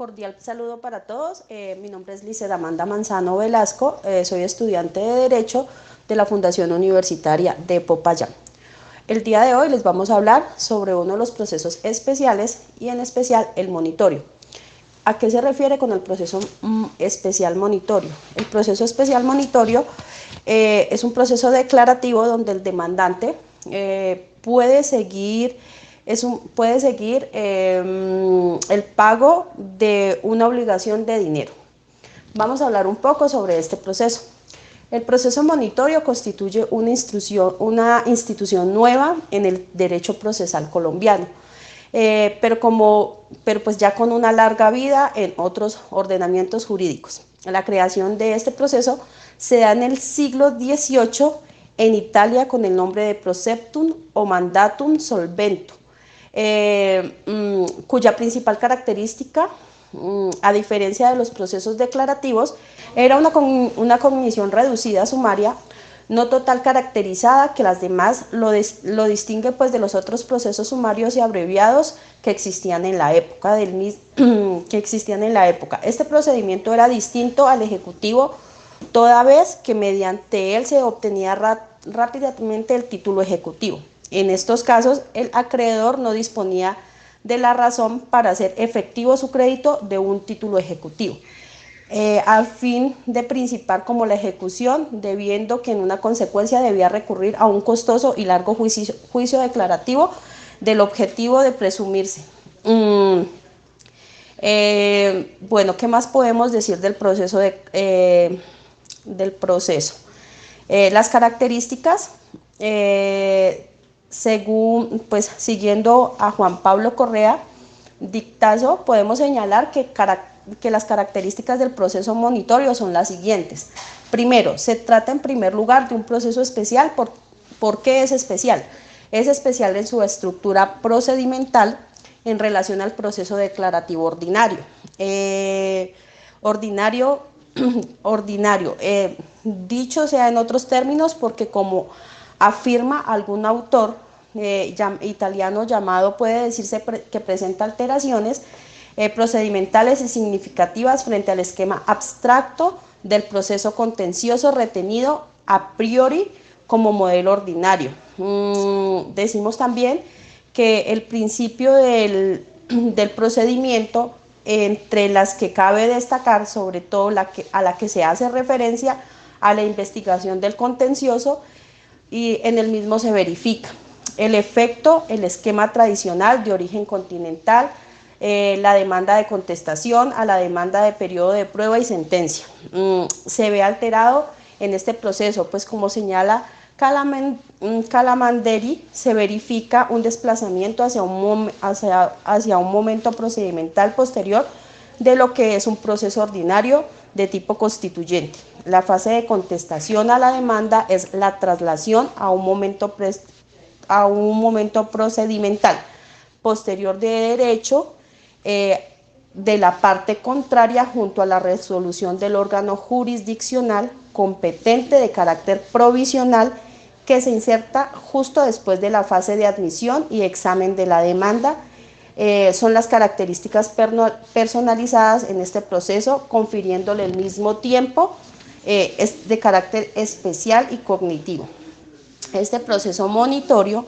Cordial saludo para todos. Mi nombre es Lizeth Amanda Manzano Velasco. Soy estudiante de Derecho de la Fundación Universitaria de Popayán. El día de hoy les vamos a hablar sobre uno de los procesos especiales y en especial el monitorio. ¿A qué se refiere con el proceso especial monitorio? El proceso especial monitorio es un proceso declarativo donde el demandante puede seguir el pago de una obligación de dinero. Vamos a hablar un poco sobre este proceso. El proceso monitorio constituye una institución nueva en el derecho procesal colombiano, pero pues ya con una larga vida en otros ordenamientos jurídicos. La creación de este proceso se da en el siglo XVIII en Italia con el nombre de Proceptum o Mandatum Solventum, cuya principal característica, a diferencia de los procesos declarativos, era una cognición reducida sumaria, no total, caracterizada, que las demás lo distingue pues de los otros procesos sumarios y abreviados que existían en la época. Este procedimiento era distinto al ejecutivo, toda vez que mediante él se obtenía rápidamente el título ejecutivo. En estos casos, el acreedor no disponía de la razón para hacer efectivo su crédito de un título ejecutivo, al fin de principar como la ejecución, debiendo que en una consecuencia debía recurrir a un costoso y largo juicio declarativo del objetivo de presumirse. Bueno, ¿qué más podemos decir del proceso? Las características, siguiendo a Juan Pablo Correa Dictazo, podemos señalar que las características del proceso monitorio son las siguientes. Primero, se trata en primer lugar de un proceso especial. ¿Por qué es especial? Es especial en su estructura procedimental en relación al proceso declarativo ordinario. Dicho sea en otros términos, porque como afirma algún autor italiano llamado, puede decirse que presenta alteraciones procedimentales y significativas frente al esquema abstracto del proceso contencioso retenido a priori como modelo ordinario. Decimos también que el principio del procedimiento, entre las que cabe destacar sobre todo a la que se hace referencia a la investigación del contencioso, y en el mismo se verifica el efecto, el esquema tradicional de origen continental, la demanda de contestación a la demanda de periodo de prueba y sentencia. Se ve alterado en este proceso, pues como señala Calamanderi, se verifica un desplazamiento hacia un momento procedimental posterior de lo que es un proceso ordinario de tipo constituyente. La fase de contestación a la demanda es la traslación a un momento procedimental posterior de derecho de la parte contraria junto a la resolución del órgano jurisdiccional competente de carácter provisional, que se inserta justo después de la fase de admisión y examen de la demanda. Son las características personalizadas en este proceso, confiriéndole el mismo tiempo, es de carácter especial y cognitivo. Este proceso monitorio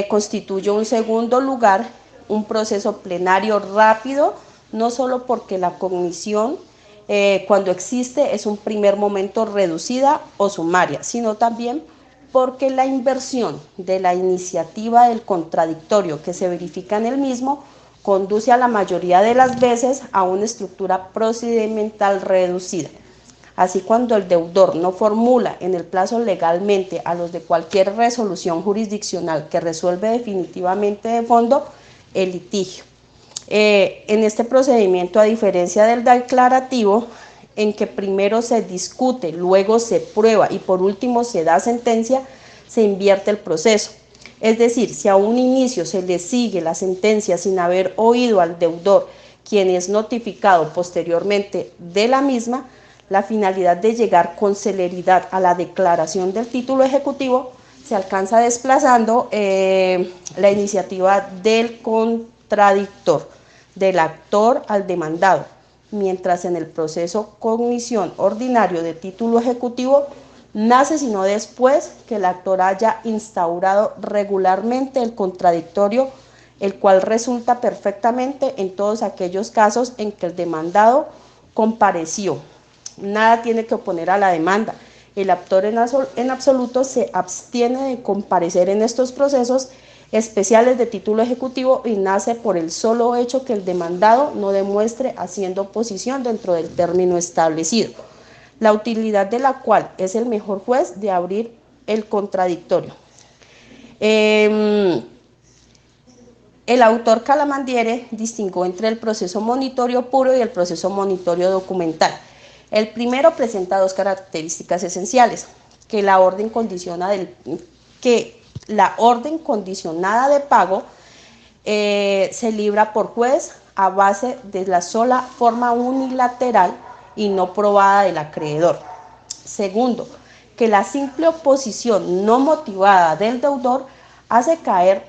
constituye en segundo lugar un proceso plenario rápido, no solo porque la cognición, cuando existe, es un primer momento reducida o sumaria, sino también porque la inversión de la iniciativa del contradictorio que se verifica en el mismo conduce a la mayoría de las veces a una estructura procedimental reducida. Así, cuando el deudor no formula en el plazo legalmente a los de cualquier resolución jurisdiccional que resuelve definitivamente de fondo el litigio. En este procedimiento, a diferencia del declarativo, en que primero se discute, luego se prueba y por último se da sentencia, se invierte el proceso. Es decir, si a un inicio se le sigue la sentencia sin haber oído al deudor, quien es notificado posteriormente de la misma, la finalidad de llegar con celeridad a la declaración del título ejecutivo se alcanza desplazando la iniciativa del contradictor. del actor al demandado, mientras en el proceso cognición ordinario de título ejecutivo nace sino después que el actor haya instaurado regularmente el contradictorio, el cual resulta perfectamente en todos aquellos casos en que el demandado compareció. Nada tiene que oponer a la demanda. El actor en absoluto se abstiene de comparecer en estos procesos especiales de título ejecutivo y nace por el solo hecho que el demandado no demuestre haciendo oposición dentro del término establecido, la utilidad de la cual es el mejor juez de abrir el contradictorio. El autor Calamandiere distinguió entre el proceso monitorio puro y el proceso monitorio documental. El primero presenta dos características esenciales: que la orden condicionada de pago se libra por juez a base de la sola forma unilateral y no probada del acreedor. Segundo, que la simple oposición no motivada del deudor hace caer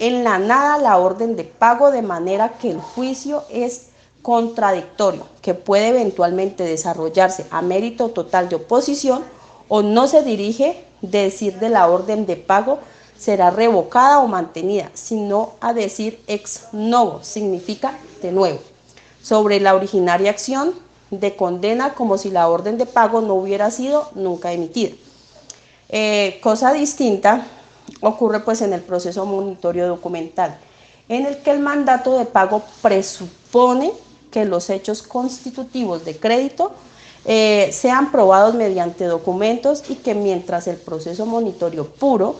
en la nada la orden de pago, de manera que el juicio es contradictorio, que puede eventualmente desarrollarse a mérito total de oposición o no se dirige decir de la orden de pago será revocada o mantenida, sino a decir ex novo, significa de nuevo, sobre la originaria acción de condena, como si la orden de pago no hubiera sido nunca emitida. Cosa distinta ocurre pues en el proceso monitorio documental, en el que el mandato de pago presupone que los hechos constitutivos de crédito sean probados mediante documentos, y que mientras el proceso monitorio puro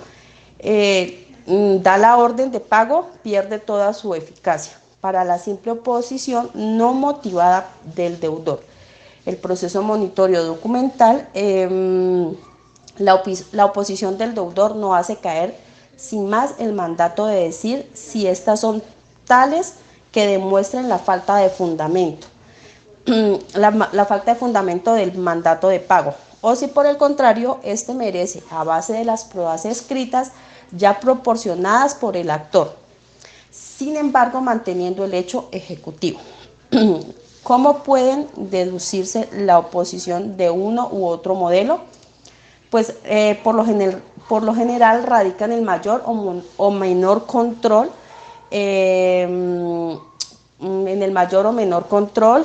da la orden de pago, pierde toda su eficacia para la simple oposición no motivada del deudor. El proceso monitorio documental, la oposición del deudor no hace caer sin más el mandato de decir si estas son tales que demuestren la falta de fundamento, la falta de fundamento del mandato de pago, o si por el contrario este merece, a base de las pruebas escritas ya proporcionadas por el actor, sin embargo manteniendo el hecho ejecutivo. ¿Cómo pueden deducirse la oposición de uno u otro modelo? Pues por lo general radica en el mayor o menor control, en el mayor o menor control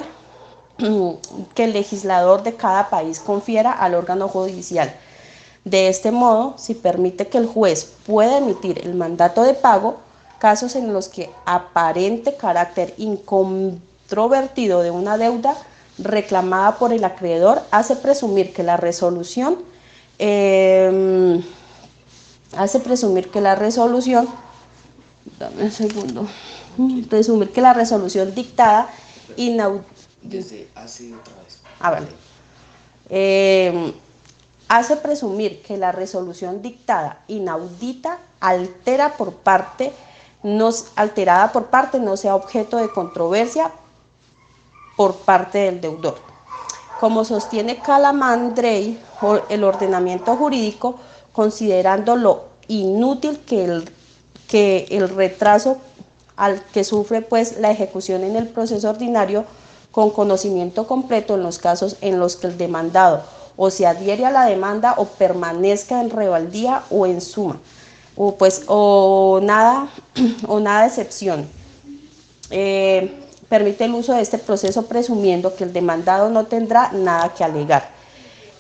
que el legislador de cada país confiera al órgano judicial. De este modo, si permite que el juez pueda emitir el mandato de pago, casos en los que aparente carácter incontrovertido de una deuda reclamada por el acreedor hace presumir que la resolución dame un segundo, presumir que la resolución dictada hace presumir que la resolución dictada inaudita alterada por parte no sea objeto de controversia por parte del deudor. Como sostiene Calamandrei, el ordenamiento jurídico, considerando lo inútil que el retraso al que sufre pues la ejecución en el proceso ordinario, con conocimiento completo en los casos en los que el demandado o se adhiere a la demanda o permanezca en rebeldía o en suma, o nada de excepción. Permite el uso de este proceso presumiendo que el demandado no tendrá nada que alegar.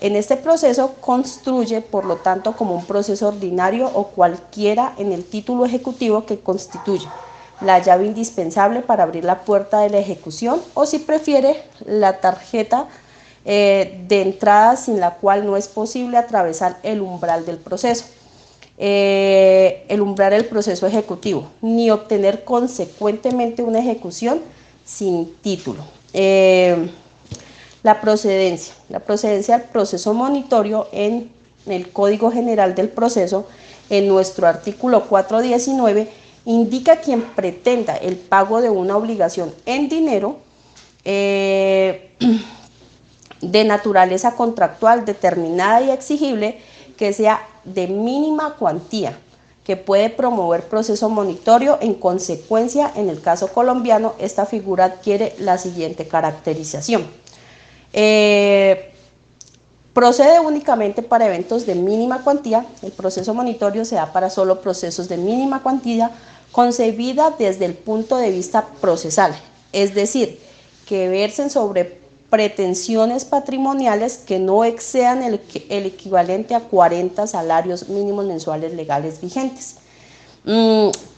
En este proceso construye, por lo tanto, como un proceso ordinario o cualquiera en el título ejecutivo que constituye la llave indispensable para abrir la puerta de la ejecución, o si prefiere, la tarjeta de entrada sin la cual no es posible atravesar el umbral del proceso. El umbral del proceso ejecutivo, ni obtener consecuentemente una ejecución sin título. La procedencia del proceso monitorio en el Código General del Proceso, en nuestro artículo 419, indica quien pretenda el pago de una obligación en dinero de naturaleza contractual determinada y exigible, que sea de mínima cuantía, que puede promover proceso monitorio. En consecuencia, en el caso colombiano, esta figura adquiere la siguiente caracterización. Procede únicamente para eventos de mínima cuantía. El proceso monitorio se da para solo procesos de mínima cuantía, concebida desde el punto de vista procesal, es decir, que versen sobre pretensiones patrimoniales que no excedan el equivalente a 40 salarios mínimos mensuales legales vigentes.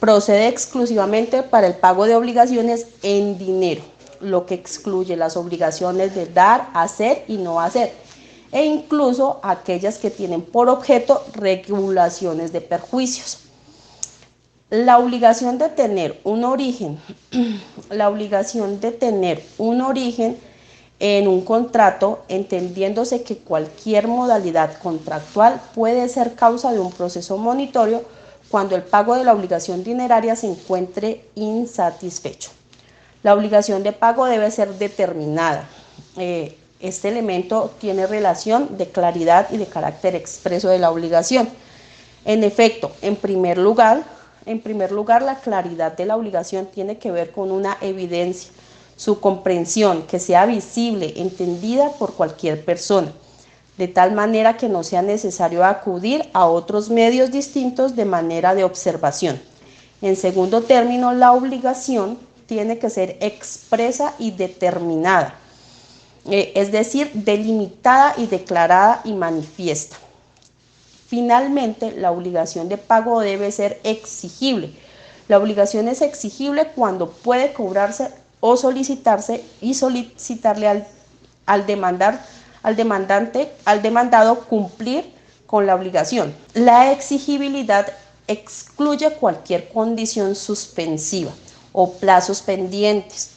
Procede exclusivamente para el pago de obligaciones en dinero, lo que excluye las obligaciones de dar, hacer y no hacer, e incluso aquellas que tienen por objeto regulaciones de perjuicios. La obligación de tener un origen, en un contrato, entendiéndose que cualquier modalidad contractual puede ser causa de un proceso monitorio cuando el pago de la obligación dineraria se encuentre insatisfecho. La obligación de pago debe ser determinada. Este elemento tiene relación de claridad y de carácter expreso de la obligación. En efecto, en primer lugar, la claridad de la obligación tiene que ver con una evidencia, su comprensión, que sea visible, entendida por cualquier persona, de tal manera que no sea necesario acudir a otros medios distintos de manera de observación. En segundo término, la obligación tiene que ser expresa y determinada, es decir, delimitada y declarada y manifiesta. Finalmente, la obligación de pago debe ser exigible. La obligación es exigible cuando puede cobrarse o solicitarse y solicitarle al demandado cumplir con la obligación. La exigibilidad excluye cualquier condición suspensiva o plazos pendientes,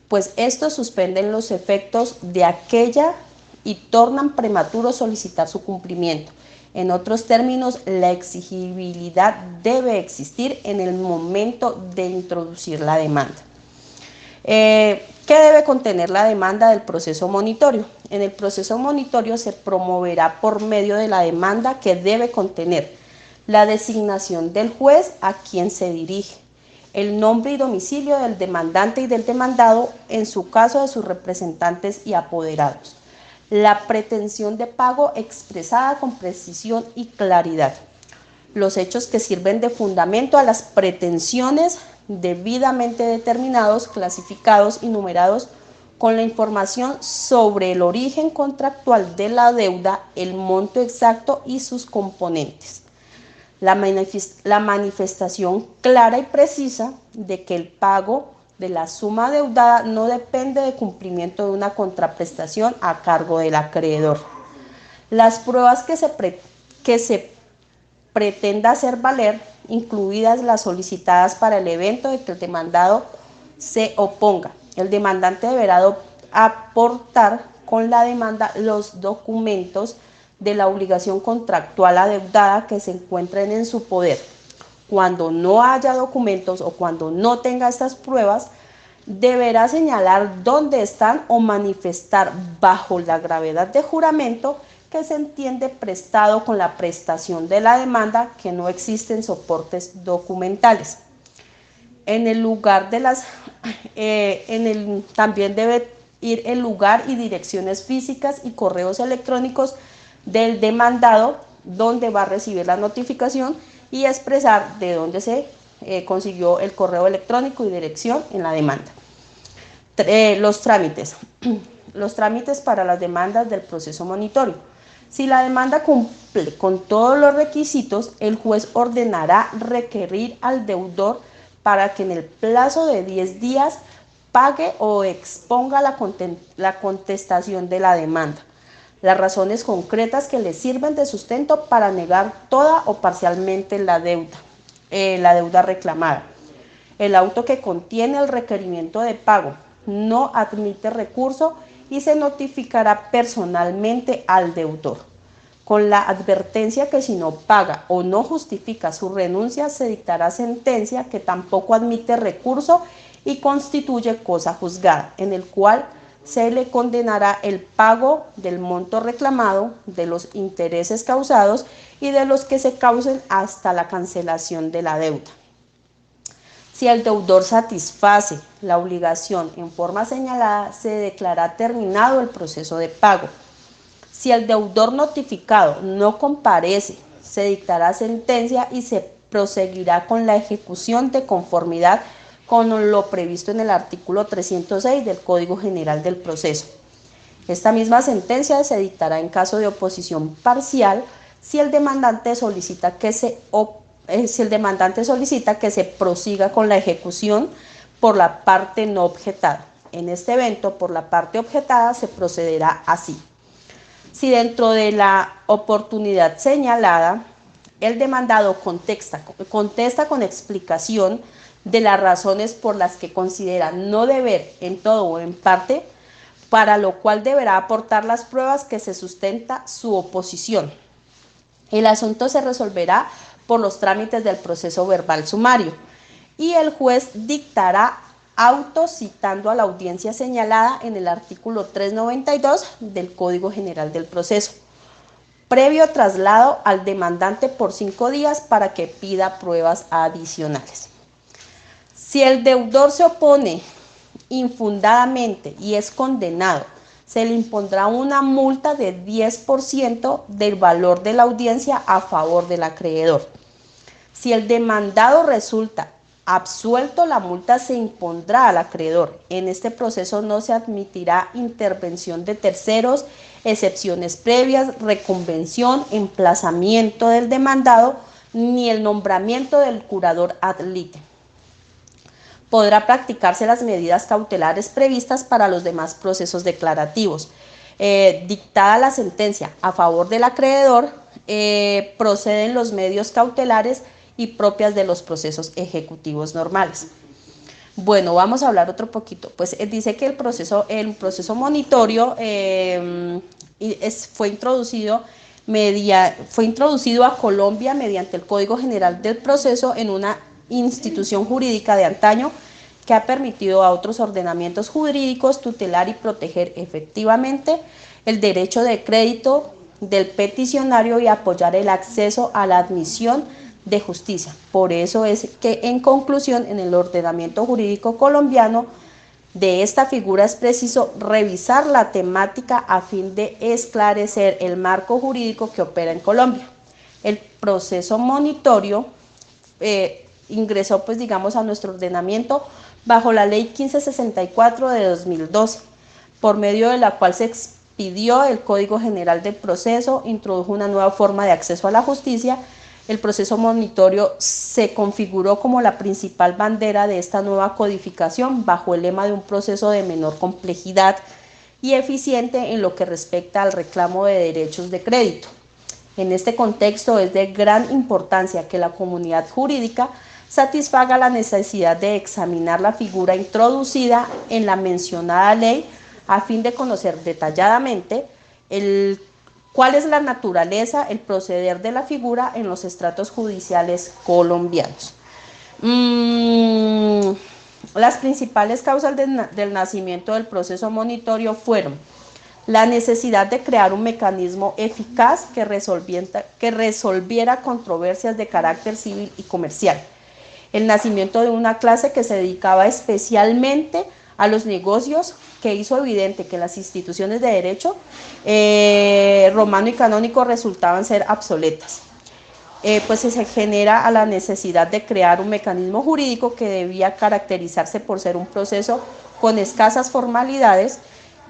pues estos suspenden los efectos de aquella y tornan prematuro solicitar su cumplimiento. En otros términos, la exigibilidad debe existir en el momento de introducir la demanda. ¿Qué debe contener la demanda del proceso monitorio? En el proceso monitorio se promoverá por medio de la demanda que debe contener la designación del juez a quien se dirige, el nombre y domicilio del demandante y del demandado, en su caso de sus representantes y apoderados, la pretensión de pago expresada con precisión y claridad, los hechos que sirven de fundamento a las pretensiones debidamente determinados, clasificados y numerados con la información sobre el origen contractual de la deuda, el monto exacto y sus componentes. La manifestación clara y precisa de que el pago de la suma adeudada no depende de cumplimiento de una contraprestación a cargo del acreedor. Las pruebas que se pretenda hacer valer, incluidas las solicitadas para el evento de que el demandado se oponga. El demandante deberá aportar con la demanda los documentos de la obligación contractual adeudada que se encuentren en su poder. Cuando no haya documentos o cuando no tenga estas pruebas, deberá señalar dónde están o manifestar bajo la gravedad de juramento que se entiende prestado con la prestación de la demanda que no existen soportes documentales. En el lugar de las, también debe ir el lugar y direcciones físicas y correos electrónicos del demandado, donde va a recibir la notificación y expresar de dónde se consiguió el correo electrónico y dirección en la demanda. Los trámites. Los trámites para las demandas del proceso monitorio. Si la demanda cumple con todos los requisitos, el juez ordenará requerir al deudor para que en el plazo de 10 días pague o exponga la contestación de la demanda, las razones concretas que le sirven de sustento para negar toda o parcialmente la deuda reclamada. El auto que contiene el requerimiento de pago no admite recurso y se notificará personalmente al deudor, con la advertencia que si no paga o no justifica su renuncia, se dictará sentencia que tampoco admite recurso y constituye cosa juzgada, en el cual se le condenará el pago del monto reclamado, de los intereses causados y de los que se causen hasta la cancelación de la deuda. Si el deudor satisface la obligación en forma señalada, se declara terminado el proceso de pago. Si el deudor notificado no comparece, se dictará sentencia y se proseguirá con la ejecución de conformidad con lo previsto en el artículo 306 del Código General del Proceso. Esta misma sentencia se dictará en caso de oposición parcial si el demandante solicita que se prosiga con la ejecución por la parte no objetada. En este evento, por la parte objetada se procederá así. Si dentro de la oportunidad señalada, el demandado contesta con explicación de las razones por las que considera no deber en todo o en parte, para lo cual deberá aportar las pruebas que se sustenta su oposición. El asunto se resolverá por los trámites del proceso verbal sumario y el juez dictará auto citando a la audiencia señalada en el artículo 392 del Código General del Proceso, previo traslado al demandante por 5 días para que pida pruebas adicionales. Si el deudor se opone infundadamente y es condenado, se le impondrá una multa de 10% del valor de la audiencia a favor del acreedor. Si el demandado resulta absuelto, la multa se impondrá al acreedor. En este proceso no se admitirá intervención de terceros, excepciones previas, reconvención, emplazamiento del demandado, ni el nombramiento del curador ad litem. Podrá practicarse las medidas cautelares previstas para los demás procesos declarativos. Dictada la sentencia a favor del acreedor, proceden los medios cautelares y propias de los procesos ejecutivos normales. Bueno, vamos a hablar otro poquito. Pues dice que el proceso monitorio fue introducido a Colombia mediante el Código General del Proceso en una institución jurídica de antaño que ha permitido a otros ordenamientos jurídicos tutelar y proteger efectivamente el derecho de crédito del peticionario y apoyar el acceso a la admisión de justicia. Por eso es que, en conclusión, en el ordenamiento jurídico colombiano de esta figura es preciso revisar la temática a fin de esclarecer el marco jurídico que opera en Colombia. El proceso monitorio ingresó, pues digamos, a nuestro ordenamiento bajo la Ley 1564 de 2012, por medio de la cual se expidió el Código General del Proceso, introdujo una nueva forma de acceso a la justicia. El proceso monitorio se configuró como la principal bandera de esta nueva codificación bajo el lema de un proceso de menor complejidad y eficiente en lo que respecta al reclamo de derechos de crédito. En este contexto es de gran importancia que la comunidad jurídica satisfaga la necesidad de examinar la figura introducida en la mencionada ley a fin de conocer detalladamente cuál es la naturaleza, el proceder de la figura en los estratos judiciales colombianos. Las principales causas del nacimiento del proceso monitorio fueron la necesidad de crear un mecanismo eficaz que resolviera controversias de carácter civil y comercial, el nacimiento de una clase que se dedicaba especialmente a los negocios, que hizo evidente que las instituciones de derecho romano y canónico resultaban ser obsoletas. Pues se genera a la necesidad de crear un mecanismo jurídico que debía caracterizarse por ser un proceso con escasas formalidades,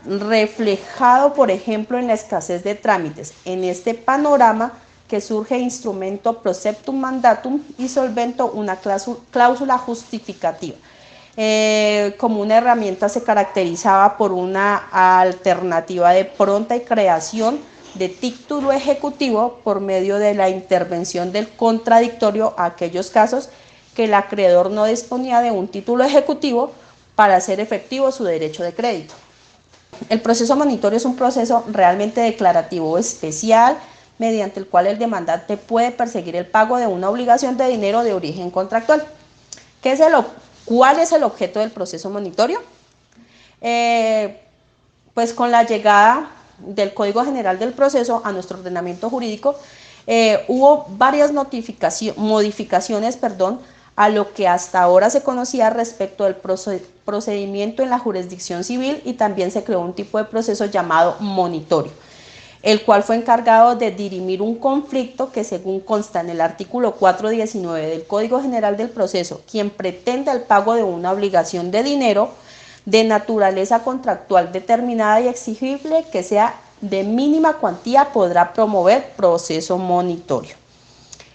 reflejado, por ejemplo, en la escasez de trámites. En este panorama que surge instrumento proceptum mandatum y solvento una cláusula justificativa. Como una herramienta se caracterizaba por una alternativa de pronta creación de título ejecutivo por medio de la intervención del contradictorio a aquellos casos que el acreedor no disponía de un título ejecutivo para hacer efectivo su derecho de crédito. El proceso monitorio es un proceso realmente declarativo especial mediante el cual el demandante puede perseguir el pago de una obligación de dinero de origen contractual. ¿Cuál es el objeto del proceso monitorio? pues con la llegada del Código General del Proceso a nuestro ordenamiento jurídico, hubo varias modificaciones, a lo que hasta ahora se conocía respecto del procedimiento en la jurisdicción civil, y también se creó un tipo de proceso llamado monitorio, el cual fue encargado de dirimir un conflicto que, según consta en el artículo 419 del Código General del Proceso, quien pretenda el pago de una obligación de dinero de naturaleza contractual determinada y exigible que sea de mínima cuantía podrá promover proceso monitorio.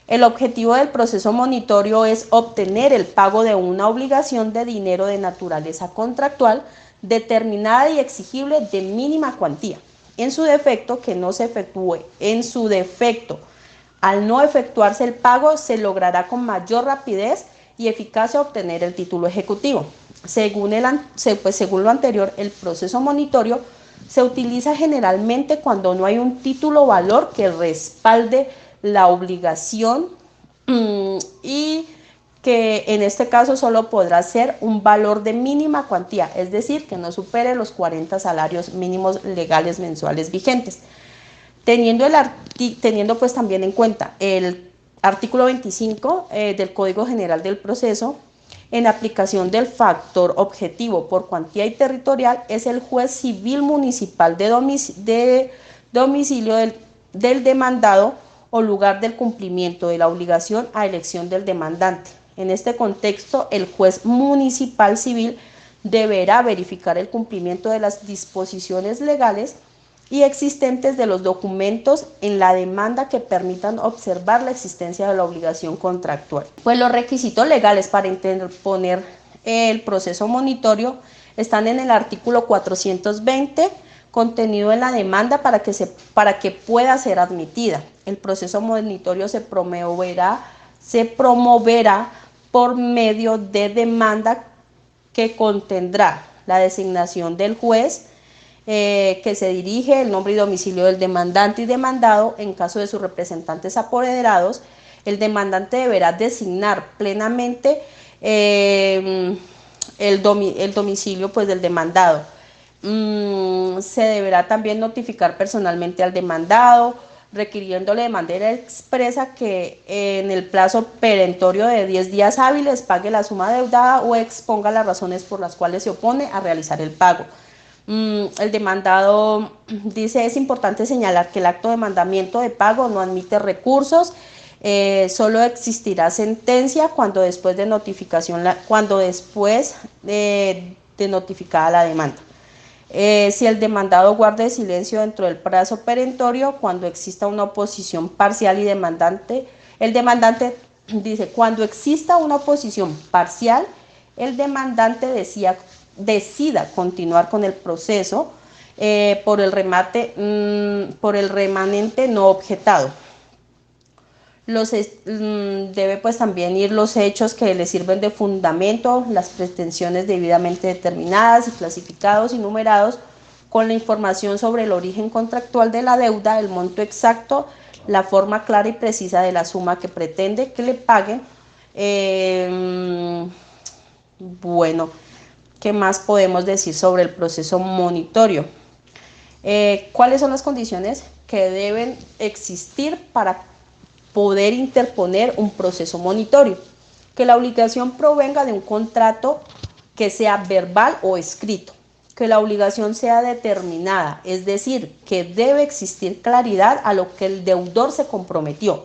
El objetivo del proceso monitorio es obtener el pago de una obligación de dinero de naturaleza contractual determinada y exigible de mínima cuantía. En su defecto, que no se efectúe. En su defecto, al no efectuarse el pago, se logrará con mayor rapidez y eficacia obtener el título ejecutivo. Según lo anterior, el proceso monitorio se utiliza generalmente cuando no hay un título o valor que respalde la obligación, y que en este caso solo podrá ser un valor de mínima cuantía, es decir, que no supere los 40 salarios mínimos legales mensuales vigentes. Teniendo pues también en cuenta el artículo 25 del Código General del Proceso, en aplicación del factor objetivo por cuantía y territorial, es el juez civil municipal de domicilio del demandado o lugar del cumplimiento de la obligación a elección del demandante. En este contexto, el juez municipal civil deberá verificar el cumplimiento de las disposiciones legales y existentes de los documentos en la demanda que permitan observar la existencia de la obligación contractual. Pues los requisitos legales para interponer el proceso monitorio están en el artículo 420, contenido en la demanda para que pueda ser admitida. El proceso monitorio se promoverá por medio de demanda que contendrá la designación del juez, que se dirige, el nombre y domicilio del demandante y demandado. En caso de sus representantes apoderados, el demandante deberá designar plenamente el domicilio pues, del demandado. Se deberá también notificar personalmente al demandado, requiriéndole de manera expresa que en el plazo perentorio de 10 días hábiles pague la suma deudada o exponga las razones por las cuales se opone a realizar el pago. El demandado dice: es importante señalar que el acto de mandamiento de pago no admite recursos, solo existirá sentencia cuando después de notificada la demanda. Si el demandado guarde silencio dentro del plazo perentorio, cuando exista una oposición parcial y demandante, el demandante dice: cuando exista una oposición parcial, el demandante decida continuar con el proceso por el remanente no objetado. Debe pues también ir los hechos que le sirven de fundamento, las pretensiones debidamente determinadas y clasificados y numerados, con la información sobre el origen contractual de la deuda, el monto exacto, la forma clara y precisa de la suma que pretende que le paguen. Bueno, ¿qué más podemos decir sobre el proceso monitorio? ¿Cuáles son las condiciones que deben existir para poder interponer un proceso monitorio? Que la obligación provenga de un contrato que sea verbal o escrito, que la obligación sea determinada, es decir, que debe existir claridad a lo que el deudor se comprometió,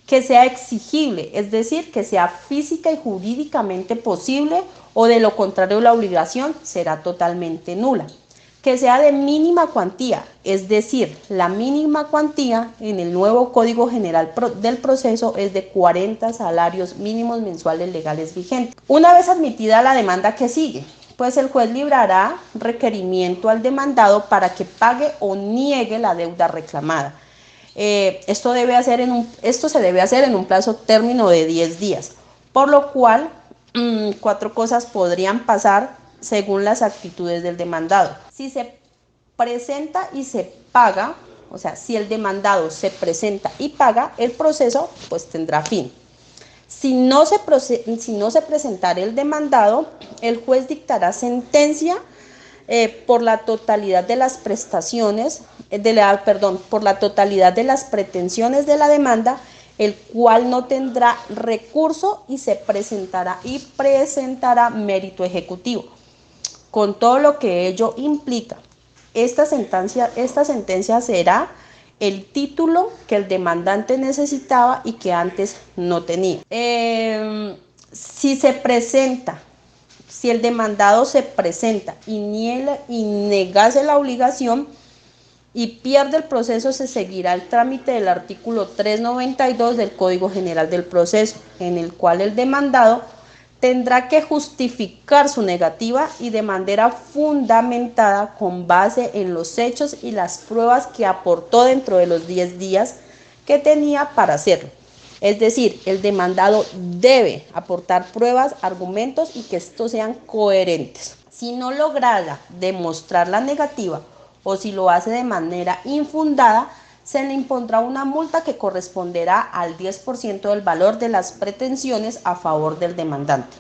que sea exigible, es decir, que sea física y jurídicamente posible, o de lo contrario la obligación será totalmente nula. Que sea de mínima cuantía, es decir, la mínima cuantía en el nuevo Código General del Proceso es de 40 salarios mínimos mensuales legales vigentes. Una vez admitida la demanda, ¿qué sigue? Pues el juez librará requerimiento al demandado para que pague o niegue la deuda reclamada. Esto se debe hacer en un plazo término de 10 días, por lo cual 4 cosas podrían pasar según las actitudes del demandado. Si se presenta y se paga, o sea, si el demandado se presenta y paga, el proceso pues tendrá fin. Si no se presentara el demandado, el juez dictará sentencia por la totalidad de las prestaciones, por la totalidad de las pretensiones de la demanda, el cual no tendrá recurso y presentará mérito ejecutivo, con todo lo que ello implica. Esta sentencia será el título que el demandante necesitaba y que antes no tenía. Si el demandado se presenta y negase la obligación y pierde el proceso, se seguirá el trámite del artículo 392 del Código General del Proceso, en el cual el demandado tendrá que justificar su negativa y de manera fundamentada con base en los hechos y las pruebas que aportó dentro de los 10 días que tenía para hacerlo. Es decir, el demandado debe aportar pruebas, argumentos y que estos sean coherentes. Si no lograra demostrar la negativa o si lo hace de manera infundada, se le impondrá una multa que corresponderá al 10% del valor de las pretensiones a favor del demandante.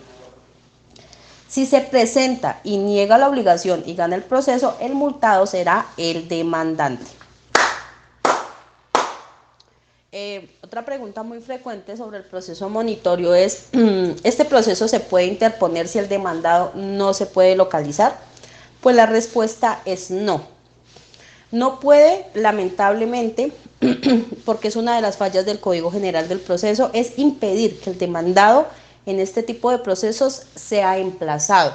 Si se presenta y niega la obligación y gana el proceso, el multado será el demandante. Otra pregunta muy frecuente sobre el proceso monitorio es, ¿este proceso se puede interponer si el demandado no se puede localizar? Pues la respuesta es no. No puede, lamentablemente, porque es una de las fallas del Código General del Proceso, es impedir que el demandado en este tipo de procesos sea emplazado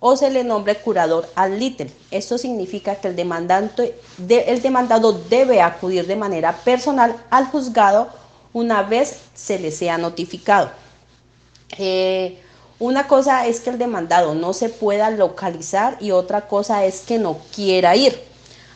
o se le nombre curador ad litem. Esto significa que el demandado debe acudir de manera personal al juzgado una vez se le sea notificado. Una cosa es que el demandado no se pueda localizar y otra cosa es que no quiera ir.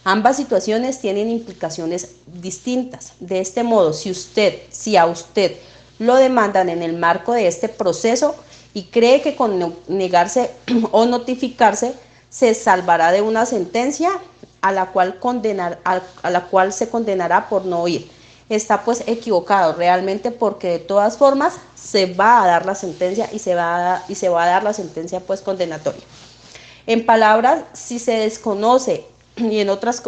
Ambas situaciones tienen implicaciones distintas. De este modo, si a usted lo demandan en el marco de este proceso y cree que con negarse o notificarse se salvará de una sentencia a la cual se condenará por no ir, está pues equivocado realmente, porque de todas formas se va a dar la sentencia y se va a dar la sentencia pues condenatoria. En palabras, si se desconoce y en otros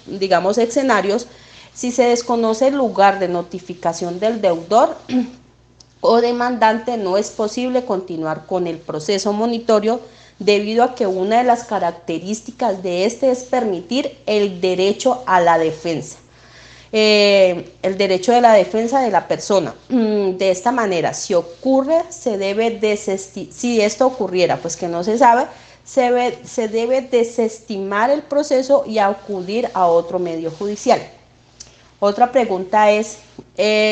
digamos escenarios, si se desconoce el lugar de notificación del deudor o demandante, no es posible continuar con el proceso monitorio, debido a que una de las características de este es permitir el derecho a la defensa. El derecho de la defensa de la persona. De esta manera, si esto ocurriera, pues que no se sabe, se debe desestimar el proceso y acudir a otro medio judicial. Otra pregunta es,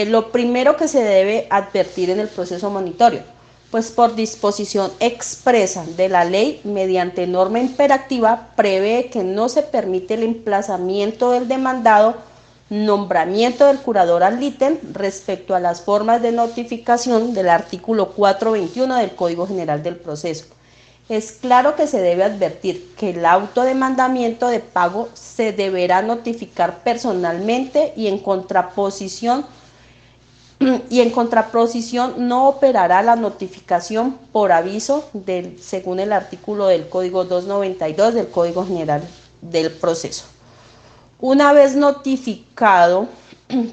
lo primero que se debe advertir en el proceso monitorio, pues por disposición expresa de la ley, mediante norma imperativa, prevé que no se permite el emplazamiento del demandado, nombramiento del curador ad litem respecto a las formas de notificación del artículo 421 del Código General del Proceso. Es claro que se debe advertir que el autodemandamiento de pago se deberá notificar personalmente y en contraposición no operará la notificación por aviso según el artículo del Código 292 del Código General del Proceso. Una vez notificado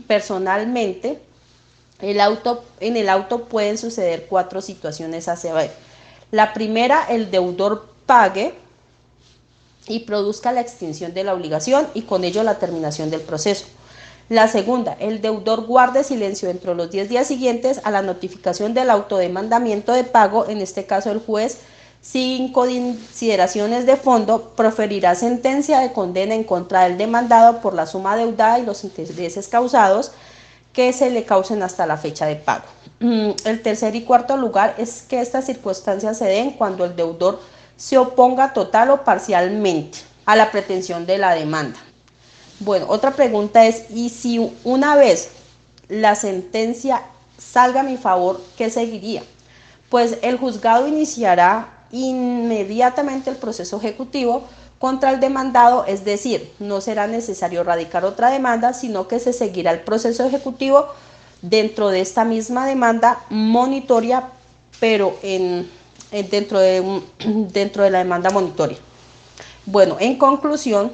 personalmente, en el auto pueden suceder 4 situaciones a saber. La primera, el deudor pague y produzca la extinción de la obligación y con ello la terminación del proceso. La segunda, el deudor guarde silencio dentro de los 10 días siguientes a la notificación del autodemandamiento de pago. En este caso, el juez, sin consideraciones de fondo, proferirá sentencia de condena en contra del demandado por la suma adeudada y los intereses causados que se le causen hasta la fecha de pago. El tercer y cuarto lugar es que estas circunstancias se den cuando el deudor se oponga total o parcialmente a la pretensión de la demanda. Bueno, otra pregunta es, ¿y si una vez la sentencia salga a mi favor, qué seguiría? Pues el juzgado iniciará inmediatamente el proceso ejecutivo contra el demandado, es decir, no será necesario radicar otra demanda, sino que se seguirá el proceso ejecutivo dentro de esta misma demanda monitoria, pero dentro de la demanda monitoria. Bueno, en conclusión,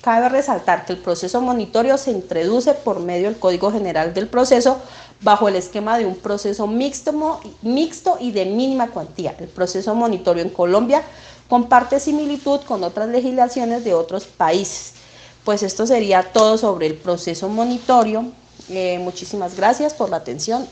cabe resaltar que el proceso monitorio se introduce por medio del Código General del Proceso bajo el esquema de un proceso mixto y de mínima cuantía. El proceso monitorio en Colombia comparte similitud con otras legislaciones de otros países. Pues esto sería todo sobre el proceso monitorio. Muchísimas gracias por la atención.